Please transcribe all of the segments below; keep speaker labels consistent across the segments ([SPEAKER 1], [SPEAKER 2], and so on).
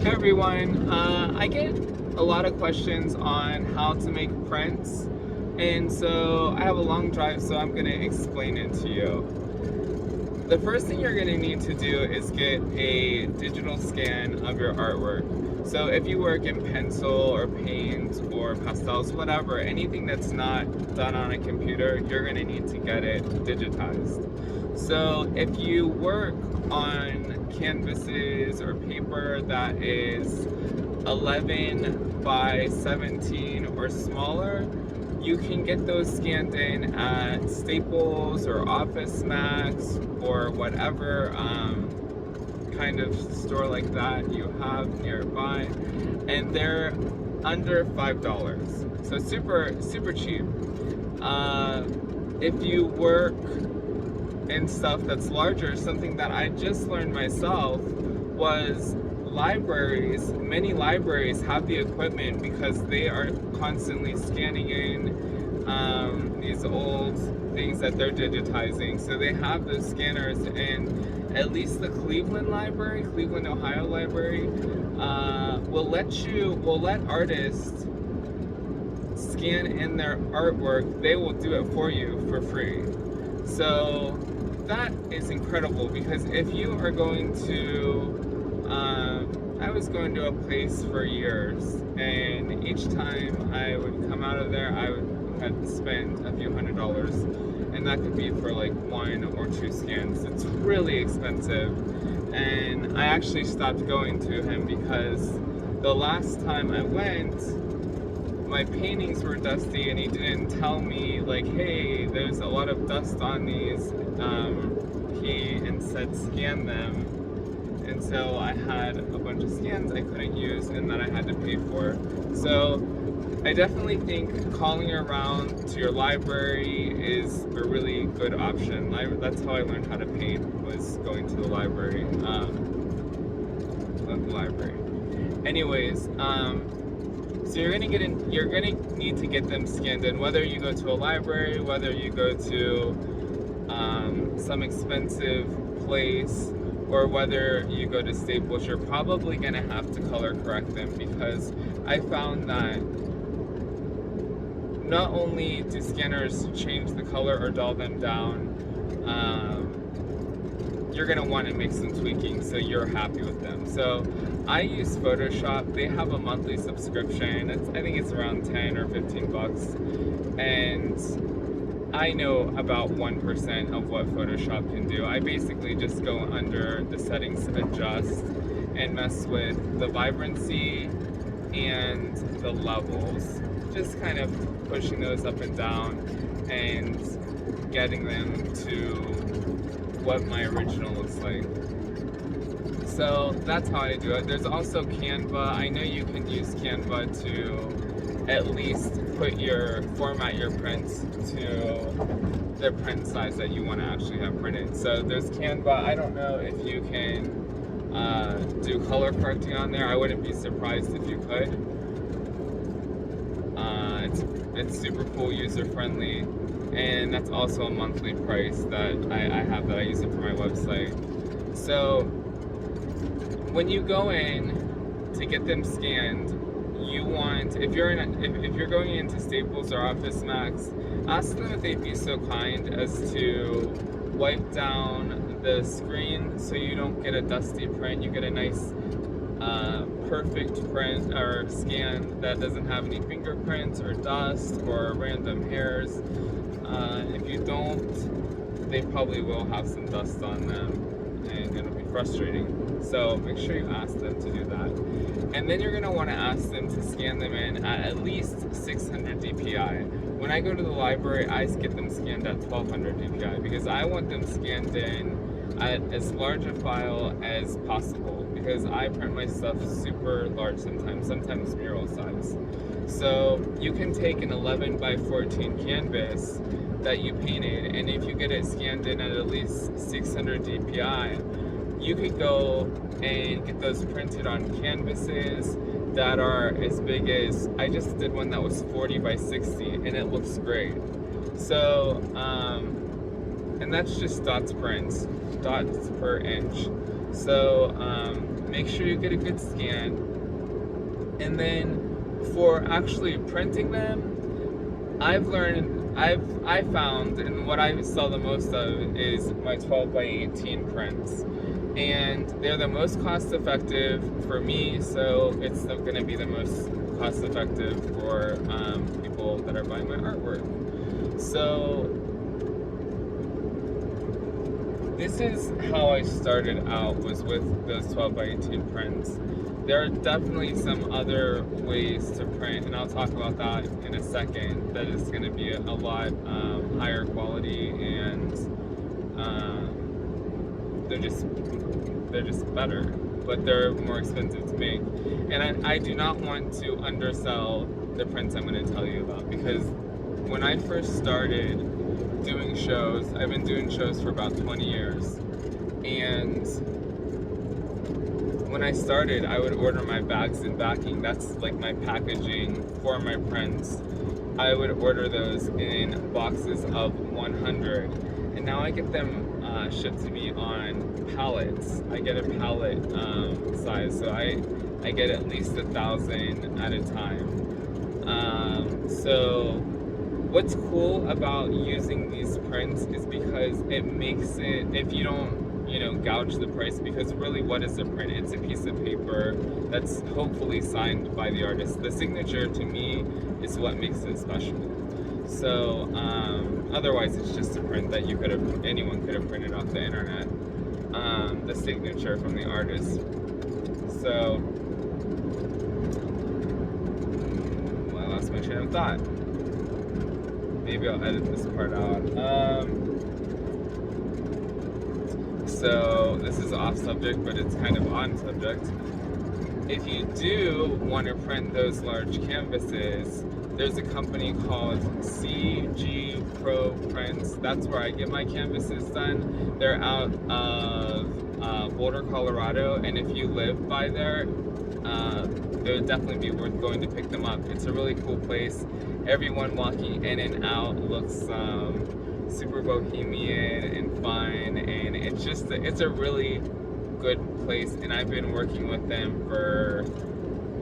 [SPEAKER 1] Hey everyone, I get a lot of questions on how to make prints, and so I have a long drive, so I'm going to explain it to you. The first thing you're going to need to do is get a digital scan of your artwork. So if you work in pencil or paint or pastels, whatever, anything that's not done on a computer, you're going to need to get it digitized. So if you work on canvases or paper that is 11 by 17 or smaller, you can get those scanned in at Staples or Office Max or whatever kind of store like that you have nearby, and they're under $5, so super cheap. If you work in stuff that's larger, something that I just learned myself was many libraries have the equipment because they are constantly scanning in these old things that they're digitizing. So they have those scanners, and at least the Cleveland Library, Cleveland, Ohio Library, will let artists scan in their artwork. They will do it for you for free. So that is incredible, because if you are going to I was going to a place for years, and each time I would come out of there, I would have spent a few $100s, and that could be for like 1 or 2 scans. It's really expensive, and I actually stopped going to him because the last time I went, my paintings were dusty, and he didn't tell me, like, hey, there's a lot of dust on these. He instead scanned them, and so I had a bunch of scans I couldn't use and that I had to pay for. So I definitely think calling around to your library is a really good option. That's how I learned how to paint, was going to the library. Anyways, so you're gonna need to get them scanned in, whether you go to a library, whether you go to some expensive place, or whether you go to Staples. You're probably gonna have to color correct them, because I found that not only do scanners change the color or dull them down, you're gonna want to make some tweaking so you're happy with them. So I use Photoshop. They have a monthly subscription. I think it's around 10 or 15 bucks, and I know about 1% of what Photoshop can do. I basically just go under the settings, adjust, and mess with the vibrancy and the levels. Just kind of pushing those up and down and getting them to what my original looks like. So that's how I do it. There's also Canva. I know you can use Canva to at least format your prints to the print size that you want to actually have printed. So there's Canva. I don't know if you can do color correcting on there. I wouldn't be surprised if you could. It's super cool, user friendly, and that's also a monthly price that I have, that I use it for my website. So when you go in to get them scanned, if you're going into Staples or Office Max, ask them if they'd be so kind as to wipe down the screen so you don't get a dusty print. You get a nice perfect print or scan that doesn't have any fingerprints or dust or random hairs. If you don't, they probably will have some dust on them, and it'll be frustrating. So make sure you ask them to do that. And then you're going to want to ask them to scan them in at least 600 dpi. When I go to the library, I get them scanned at 1200 dpi, because I want them scanned in at as large a file as possible, because I print my stuff super large sometimes mural size. So you can take an 11 by 14 canvas that you painted, and if you get it scanned in at least 600 dpi, you could go and get those printed on canvases that are as big as, I just did one that was 40 by 60, and it looks great. So, and that's just dots per inch. So make sure you get a good scan, and then for actually printing them, I found, and what I sell the most of is my 12 by 18 prints, and they're the most cost effective for me, so it's going to be the most cost effective for people that are buying my artwork. So this is how I started out, was with those 12 by 18 prints. There are definitely some other ways to print, and I'll talk about that in a second, that is going to be a lot higher quality, and they're just better, but they're more expensive to make. And I do not want to undersell the prints I'm going to tell you about, because when I first started doing shows, I've been doing shows for about 20 years, and when I started, I would order my bags and backing. That's like my packaging for my prints. I would order those in boxes of 100, and now I get them shipped to me on pallets. I get a pallet size, so I get at least 1,000 at a time. So what's cool about using these prints is because it makes it, if you don't gouge the price, because really, what is a print? It's a piece of paper that's hopefully signed by the artist. The signature, to me, is what makes it special. So otherwise, it's just a print that anyone could have printed off the internet. The signature from the artist. So I lost my train of thought. Maybe I'll edit this part out. So this is off subject, but it's kind of on subject. If you do want to print those large canvases, there's a company called CG Pro Prints. That's where I get my canvases done. They're out of Boulder, Colorado, and if you live by there, it would definitely be worth going to pick them up. It's a really cool place. Everyone walking in and out looks super bohemian and fun, and it's a really good place, and I've been working with them for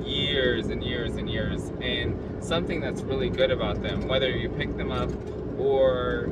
[SPEAKER 1] years and years and years. And something that's really good about them, whether you pick them up or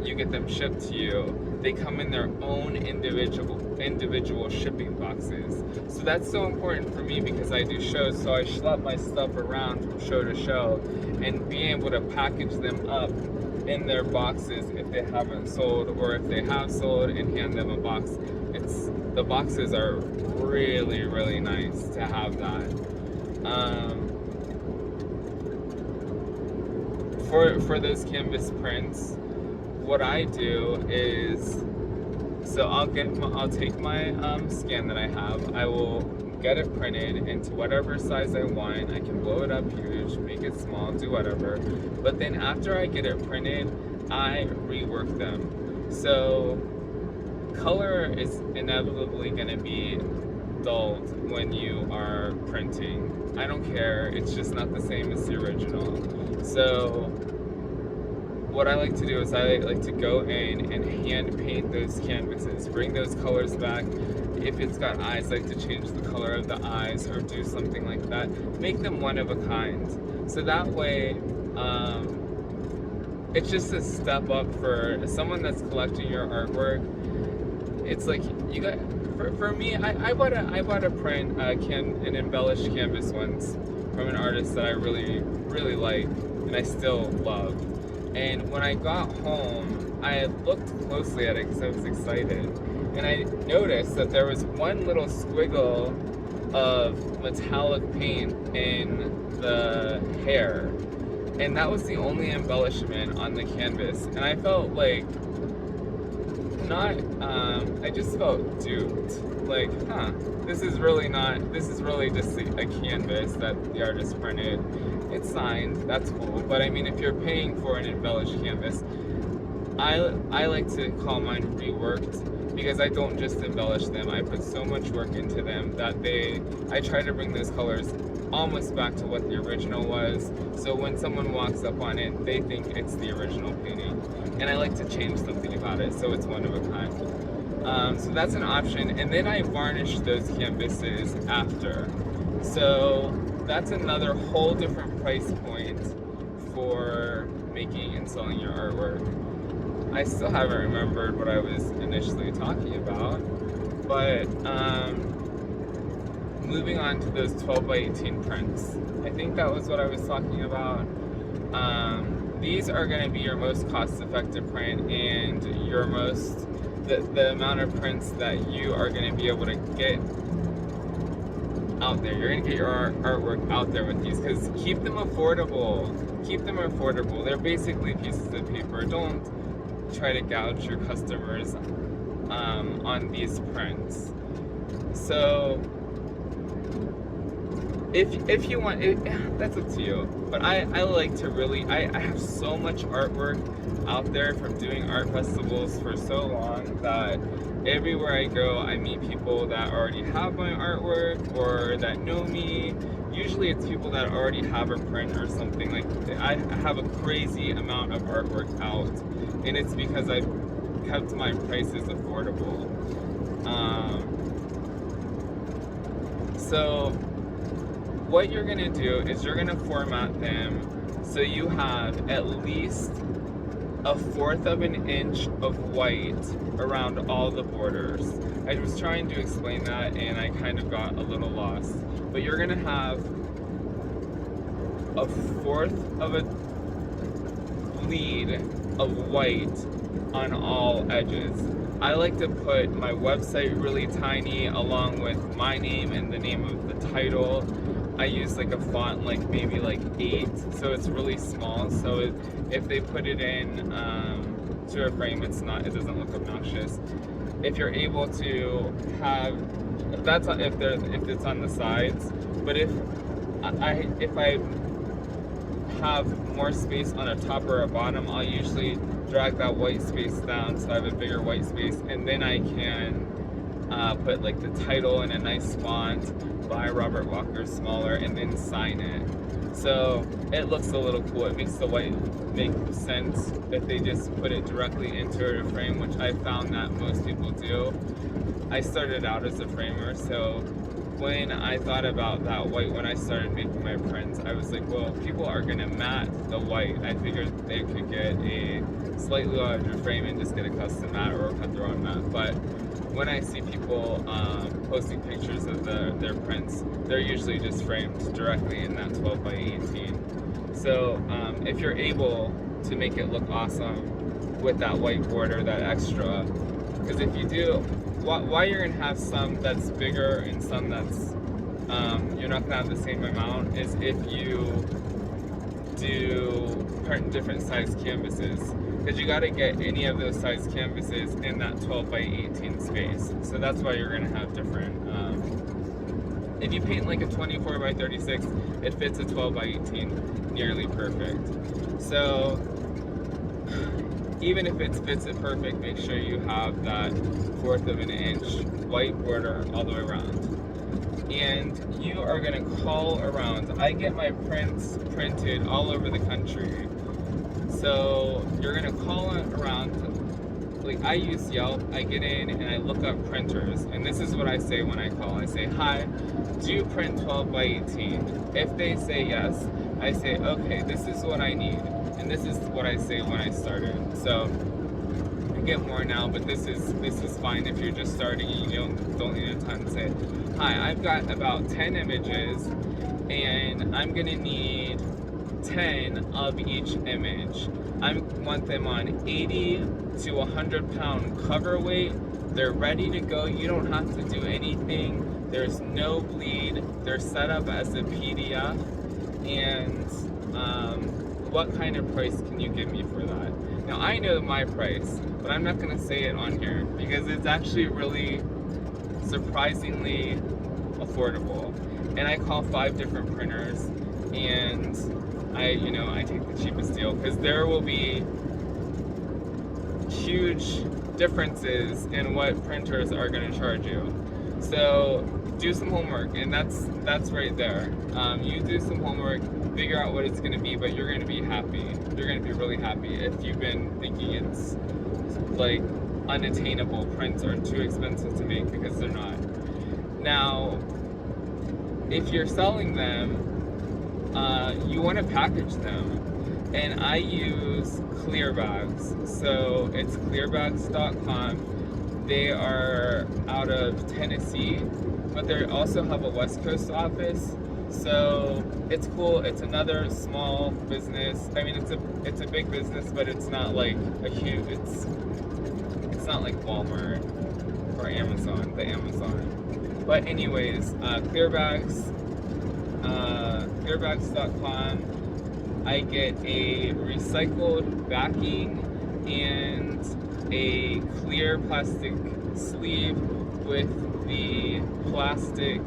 [SPEAKER 1] you get them shipped to you, they come in their own individual shipping boxes. So that's so important for me, because I do shows, so I schlep my stuff around from show to show, and being able to package them up in their boxes if they haven't sold, or if they have sold, and hand them a box. The boxes are really, really nice to have that. For those canvas prints, what I do is, so I'll take my scan that I have. I will get it printed into whatever size I want. I can blow it up huge, make it small, do whatever. But then after I get it printed, I rework them. So color is inevitably going to be dulled when you are printing. I don't care, it's just not the same as the original. So what I like to do is I like to go in and hand paint those canvases, bring those colors back. If it's got eyes, I like to change the color of the eyes or do something like that. Make them one of a kind. So that way, it's just a step up for someone that's collecting your artwork. It's like, you got, for me, I bought a print, an embellished canvas once from an artist that I really, really like, and I still love. And when I got home, I looked closely at it because I was excited, and I noticed that there was one little squiggle of metallic paint in the hair, and that was the only embellishment on the canvas. And I felt like I just felt duped. Like, this is really just a canvas that the artist printed. It's signed, that's cool. But I mean, if you're paying for an embellished canvas, I like to call mine reworked, because I don't just embellish them. I put so much work into them that I try to bring those colors almost back to what the original was. So when someone walks up on it, they think it's the original painting. And I like to change something about it so it's one of a kind. So that's an option, and then I varnish those canvases after. So that's another whole different price point for making and selling your artwork. I still haven't remembered what I was initially talking about, but moving on to those 12 by 18 prints. I think that was what I was talking about. These are going to be your most cost-effective print and your most the amount of prints that you are going to be able to get out there. You're going to get your artwork out there with these, because keep them affordable. Keep them affordable. They're basically pieces of paper. Don't try to gouge your customers on these prints. So if you want it, that's up to you. But I like to really, I have so much artwork out there from doing art festivals for so long that everywhere I go I meet people that already have my artwork or that know me. Usually it's people that already have a print or something. Like, I have a crazy amount of artwork out, and it's because I've kept my prices affordable. So what you're gonna do is you're gonna format them so you have at least 1/4 of an inch of white around all the borders. I was trying to explain that and I kind of got a little lost. But you're gonna have 1/4 of a bleed of white on all edges. I like to put my website really tiny along with my name and the name of the title. I use like a font like maybe like 8, so it's really small, so if they put it in to a frame, it doesn't look obnoxious. If you're able to have, if it's on the sides, but if I have more space on a top or a bottom, I'll usually drag that white space down so I have a bigger white space, and then I can put like the title in a nice font by Robert Walker smaller, and then sign it. So it looks a little cool. It makes the white make sense if they just put it directly into a frame, which I found that most people do. I started out as a framer, so when I thought about that white when I started making my prints, I was like, well, people are gonna matte the white. I figured they could get a slightly larger frame and just get a custom matte or cut their own matte. But when I see people posting pictures of their prints, they're usually just framed directly in that 12 by 18. So if you're able to make it look awesome with that white border, that extra, because if you do, why you're gonna have some that's bigger and some that's you're not gonna have the same amount is if you do print different size canvases, because you got to get any of those size canvases in that 12 by 18 space. So that's why you're going to have different. If you paint like a 24 by 36, it fits a 12 by 18 nearly perfect. So even if it fits it perfect, make sure you have that 1/4 of an inch white border all the way around. And you are going to call around. I get my prints printed all over the country. So you're going to call around. Like, I use Yelp. I get in and I look up printers. And this is what I say when I call. I say, hi, do you print 12 by 18? If they say yes, I say, okay, this is what I need. And this is what I say when I started. So I get more now, but this is fine if you're just starting and you don't need a ton to say, hi, I've got about 10 images and I'm gonna need 10 of each image. I want them on 80 to 100 pound cover weight. They're ready to go. You don't have to do anything. There's no bleed. They're set up as a PDF. And what kind of price can you give me for that? Now, I know my price, but I'm not going to say it on here because it's actually really surprisingly affordable. And I call 5 different printers, and I take the cheapest deal because there will be huge differences in what printers are going to charge you. So do some homework, and that's right there. You do some homework, figure out what it's going to be, but you're going to be happy. You're going to be really happy if you've been thinking it's like unattainable prints or too expensive to make, because they're not. Now, if you're selling them, you want to package them, and I use Clearbags. So it's clearbags.com. They are out of Tennessee, but they also have a West Coast office. So it's cool. It's another small business. I mean, it's a big business, but it's not like a huge. It's not like Walmart or Amazon, the Amazon. But anyways, clearbags.com. I get a recycled backing and a clear plastic sleeve with the plastic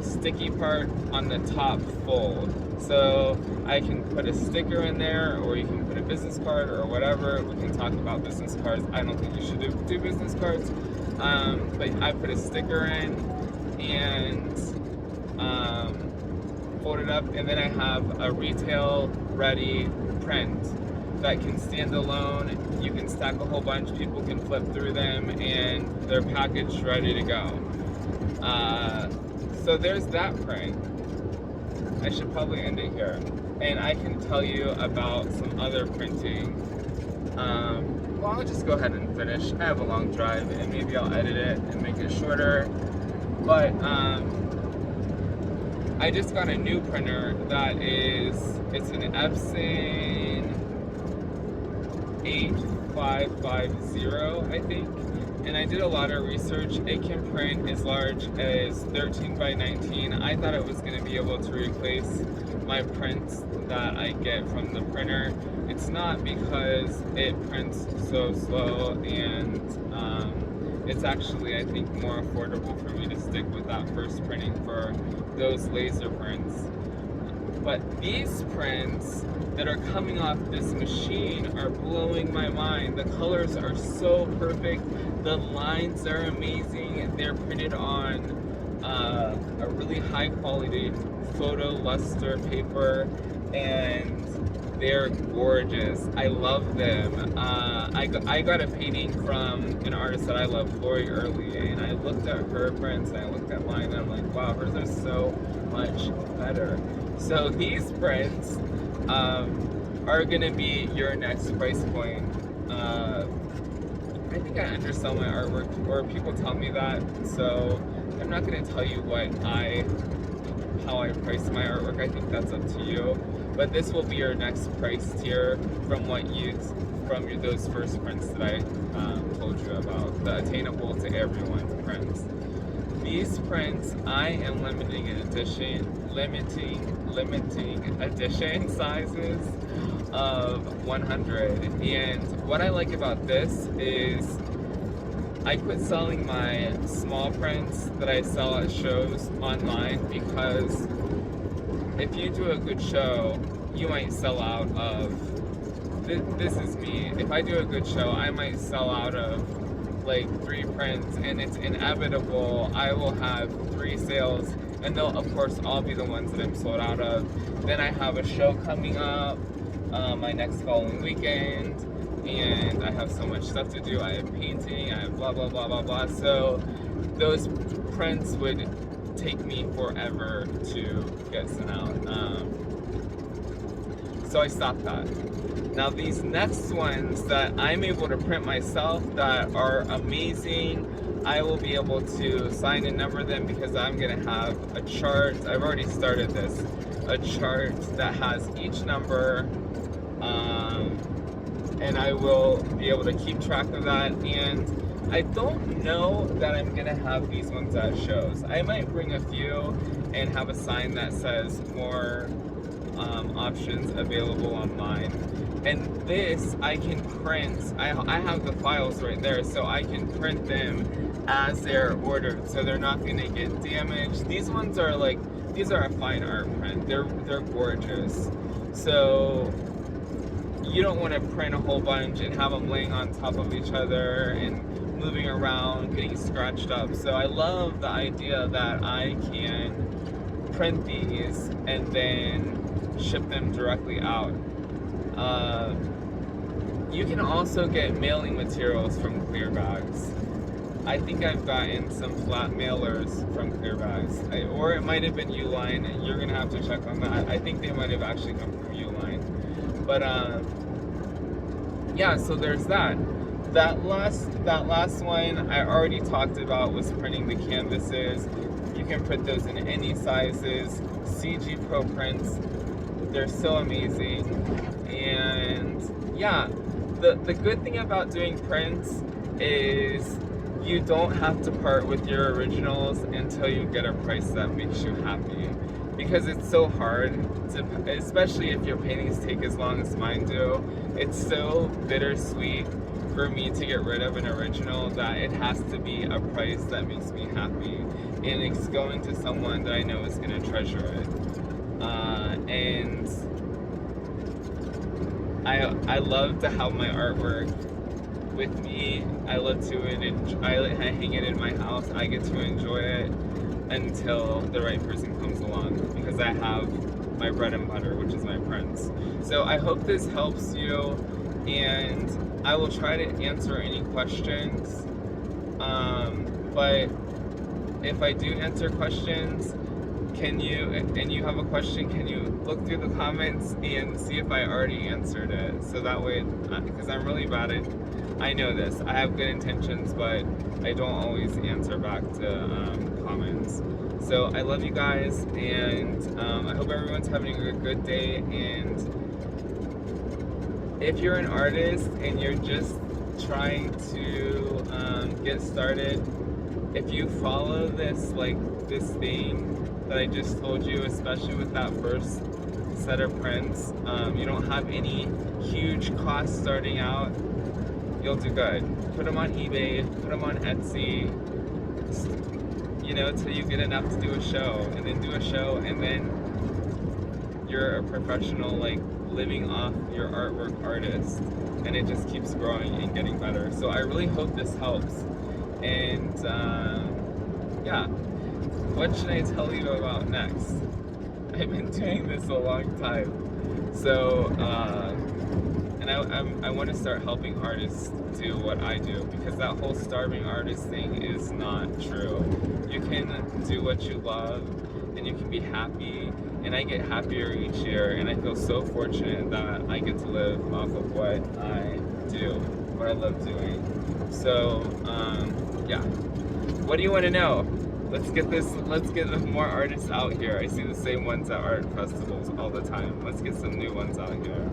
[SPEAKER 1] sticky part on the top fold. So I can put a sticker in there, or you can put a business card or whatever. We can talk about business cards. I don't think you should do business cards, but I put a sticker in and fold it up, and then I have a retail ready print that can stand alone. You can stack a whole bunch, people can flip through them, and they're packaged ready to go. So there's that print. I should probably end it here, and I can tell you about some other printing. Well, I'll just go ahead and finish. I have a long drive, and maybe I'll edit it and make it shorter. But I just got a new printer that it's an Epson 8550, I think. And I did a lot of research. It can print as large as 13 by 19. I thought it was going to be able to replace my prints that I get from the printer. It's not, because it prints so slow, and it's actually, I think, more affordable for me to stick with that first printing for those laser prints. But these prints that are coming off this machine are blowing my mind. The colors are so perfect. The lines are amazing. They're printed on a really high quality photo luster paper, and they're gorgeous. I love them. I got a painting from an artist that I love, Lori Early, and I looked at her prints and I looked at mine, and I'm like, wow, hers are so much better. So these prints are gonna be your next price point. I think I undersell my artwork, or people tell me that, so I'm not gonna tell you how I price my artwork. I think that's up to you. But this will be your next price tier from those first prints that I told you about, the attainable to everyone prints. These prints, I am limiting edition sizes of 100. And what I like about this is I quit selling my small prints that I sell at shows online, because if you do a good show, you might sell out of, this is me, if I do a good show, I might sell out of like 3 prints, and it's inevitable. I will have 3 sales, and they'll of course all be the ones that I'm sold out of. Then I have a show coming up my next following weekend, and I have so much stuff to do. I have painting, I have blah blah blah blah blah. So those prints would take me forever to get sent out. So I stopped that. Now these next ones that I'm able to print myself that are amazing, I will be able to sign and number them, because I'm gonna have a chart. I've already started this, a chart that has each number, and I will be able to keep track of that. And I don't know that I'm gonna have these ones at shows. I might bring a few and have a sign that says more options available online. And this I can print. I have the files right there, so I can print them as they're ordered, so they're not gonna get damaged. These ones are like, these are a fine art print. They're gorgeous. So you don't want to print a whole bunch and have them laying on top of each other and moving around, getting scratched up. So I love the idea that I can print these and then ship them directly out. You can also get mailing materials from Clear Bags. I think I've gotten some flat mailers from Clear Bags, or it might have been Uline. You're gonna have to check on that. I think they might have actually come from Uline. But yeah, so there's that. That last one I already talked about was printing the canvases. You can print those in any sizes. CG Pro prints, they're so amazing. And yeah, the good thing about doing prints is you don't have to part with your originals until you get a price that makes you happy. Because it's so hard to, especially if your paintings take as long as mine do, it's so bittersweet for me to get rid of an original that it has to be a price that makes me happy. And it's going to someone that I know is going to treasure it. And I love to have my artwork with me. I love to I hang it in my house. I get to enjoy it until the right person comes along, because I have my bread and butter, which is my prints. So I hope this helps you, and I will try to answer any questions. But if I do answer questions, and you have a question, can you look through the comments and see if I already answered it? So that way, because I'm really bad at, I know this, I have good intentions, but I don't always answer back to comments. So I love you guys, and I hope everyone's having a good day. And if you're an artist and you're just trying to get started, if you follow this thing that I just told you, especially with that first set of prints, you don't have any huge costs starting out, you'll do good. Put them on eBay, put them on Etsy, till you get enough to do a show, and then do a show, and then you're a professional, living off your artwork artist, and it just keeps growing and getting better. So I really hope this helps. And yeah, what should I tell you about next? I've been doing this a long time, so and I want to start helping artists do what I do, because that whole starving artist thing is not true. You can do what you love, and you can be happy, and I get happier each year, and I feel so fortunate that I get to live off of what I do, what I love doing. So yeah, what do you want to know? Let's get more artists out here. I see the same ones at art festivals all the time. Let's get some new ones out here.